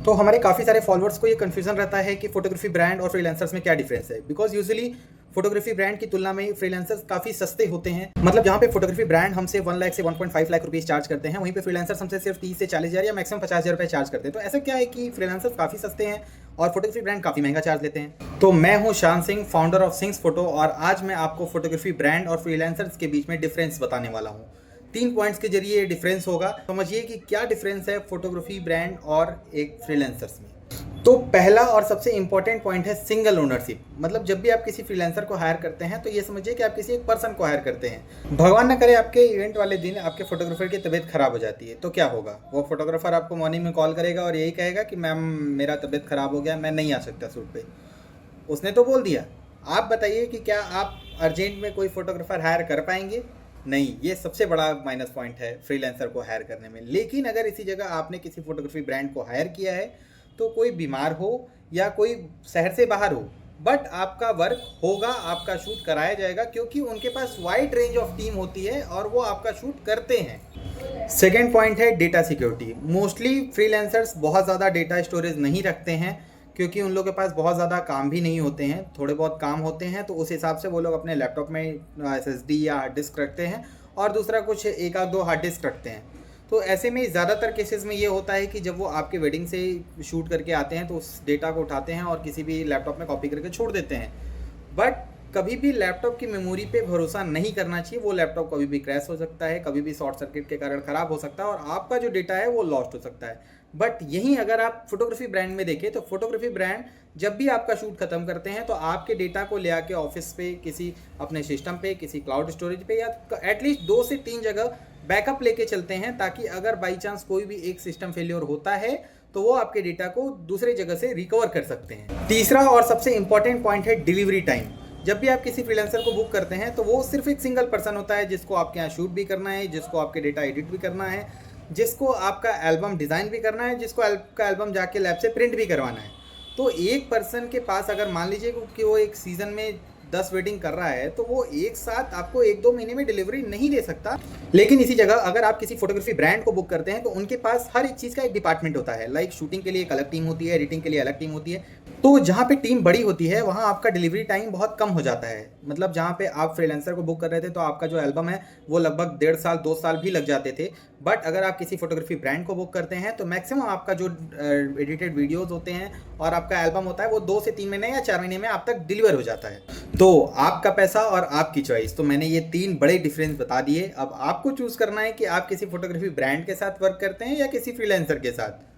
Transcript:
तो हमारे काफ़ी सारे फॉलोअर्स को ये कन्फ्यूजन रहता है कि फोटोग्राफी ब्रांड और फ्रीलांसर्स में क्या डिफरेंस है, बिकॉज यूजुअली फोटोग्राफी ब्रांड की तुलना में फ्रीलांसर्स काफ़ी सस्ते होते हैं। मतलब जहाँ पे फोटोग्राफी ब्रांड हमसे 1 लाख से 1.5 लाख रुपीज़ चार्ज करते हैं, वहीं पे फ्रीलांसर्स हमसे सिर्फ 30 से 40 हज़ार या मैक्सिमम 50 हज़ार रुपये चार्ज करते हैं। तो ऐसा क्या है कि फ्रीलांसर्स काफ़ी सस्ते हैं और फोटोग्राफी ब्रांड काफ़ी महंगा चार्ज लेते हैं। तो मैं हूँ शान Singh, founder of sings photo, और आज मैं आपको फोटोग्राफी ब्रांड और फ्रीलांसर्स के बीच में डिफरेंस बताने वाला हूँ। 3 पॉइंट्स के जरिए ये डिफरेंस होगा। समझिए कि क्या डिफरेंस है फोटोग्राफी ब्रांड और एक फ्रीलांसर्स में। तो पहला और सबसे इंपॉर्टेंट पॉइंट है सिंगल ओनरशिप। मतलब जब भी आप किसी फ्रीलांसर को हायर करते हैं तो ये समझिए कि आप किसी एक पर्सन को हायर करते हैं। भगवान न करे आपके इवेंट वाले दिन आपके फोटोग्राफर की तबीयत खराब हो जाती है, तो क्या होगा? वो फोटोग्राफर आपको मॉर्निंग में कॉल करेगा और यही कहेगा कि मैम मेरा तबीयत खराब हो गया, मैं नहीं आ सकता शूट पे। उसने तो बोल दिया। आप बताइए कि क्या आप अर्जेंट में कोई फोटोग्राफर हायर कर पाएंगे? नहीं। ये सबसे बड़ा माइनस पॉइंट है फ्रीलांसर को हायर करने में। लेकिन अगर इसी जगह आपने किसी फोटोग्राफी ब्रांड को हायर किया है, तो कोई बीमार हो या कोई शहर से बाहर हो, बट आपका वर्क होगा, आपका शूट कराया जाएगा, क्योंकि उनके पास वाइड रेंज ऑफ टीम होती है और वो आपका शूट करते हैं। सेकेंड पॉइंट है डेटा सिक्योरिटी। मोस्टली फ्रीलांसर्स बहुत ज़्यादा डेटा स्टोरेज नहीं रखते हैं, क्योंकि उन लोगों के पास बहुत ज़्यादा काम भी नहीं होते हैं, थोड़े बहुत काम होते हैं, तो उस हिसाब से वो लोग अपने लैपटॉप में SSD या हार्ड डिस्क रखते हैं और दूसरा कुछ एक आध दो हार्ड डिस्क रखते हैं। तो ऐसे में ज़्यादातर केसेस में ये होता है कि जब वो आपके वेडिंग से शूट करके आते हैं तो उस डेटा को उठाते हैं और किसी भी लैपटॉप में कॉपी करके छोड़ देते हैं। बट कभी भी लैपटॉप की मेमोरी पे भरोसा नहीं करना चाहिए। वो लैपटॉप कभी भी क्रैश हो सकता है, कभी भी शॉर्ट सर्किट के कारण ख़राब हो सकता है और आपका जो डेटा है वो लॉस्ट हो सकता है। बट यहीं अगर आप फोटोग्राफी ब्रांड में देखें तो फोटोग्राफी ब्रांड जब भी आपका शूट खत्म करते हैं तो आपके डेटा को ले आके ऑफिस पे, किसी अपने सिस्टम पे, किसी क्लाउड स्टोरेज पे या एटलीस्ट 2 से 3 जगह बैकअप लेके चलते हैं, ताकि अगर बाई चांस कोई भी एक सिस्टम फेलियर होता है तो वो आपके डेटा को दूसरी जगह से रिकवर कर सकते हैं। तीसरा और सबसे इंपॉर्टेंट पॉइंट है डिलीवरी टाइम। जब भी आप किसी फ्रीलांसर को बुक करते हैं तो वो सिर्फ एक सिंगल पर्सन होता है जिसको आपके यहाँ शूट भी करना है, जिसको आपके डेटा एडिट भी करना है, जिसको आपका एल्बम डिज़ाइन भी करना है, जिसको आपका एल्बम जाके लैब से प्रिंट भी करवाना है। तो एक पर्सन के पास अगर मान लीजिए कि वो एक सीज़न में 10 वेडिंग कर रहा है तो वो एक साथ आपको 1-2 महीने में डिलीवरी नहीं दे सकता। लेकिन इसी जगह अगर आप किसी फोटोग्राफी ब्रांड को बुक करते हैं तो उनके पास हर एक चीज़ का एक डिपार्टमेंट होता है। लाइक शूटिंग के लिए एक अलग टीम होती है, एडिटिंग के लिए अलग टीम होती है। तो जहाँ पे टीम बड़ी होती है वहाँ आपका डिलीवरी टाइम बहुत कम हो जाता है। मतलब जहाँ पे आप फ्रीलांसर को बुक कर रहे थे तो आपका जो एल्बम है वो लगभग 1.5 साल 2 साल भी लग जाते थे। बट अगर आप किसी फोटोग्राफी ब्रांड को बुक करते हैं तो मैक्सिमम आपका जो एडिटेड वीडियोस होते हैं और आपका एल्बम होता है वो 2 से 3 महीने या 4 महीने में आप तक डिलीवर हो जाता है। तो आपका पैसा और आपकी चॉइस। तो मैंने ये 3 बड़े डिफरेंस बता दिए। अब आपको चूज़ करना है कि आप किसी फोटोग्राफी ब्रांड के साथ वर्क करते हैं या किसी फ्रीलांसर के साथ।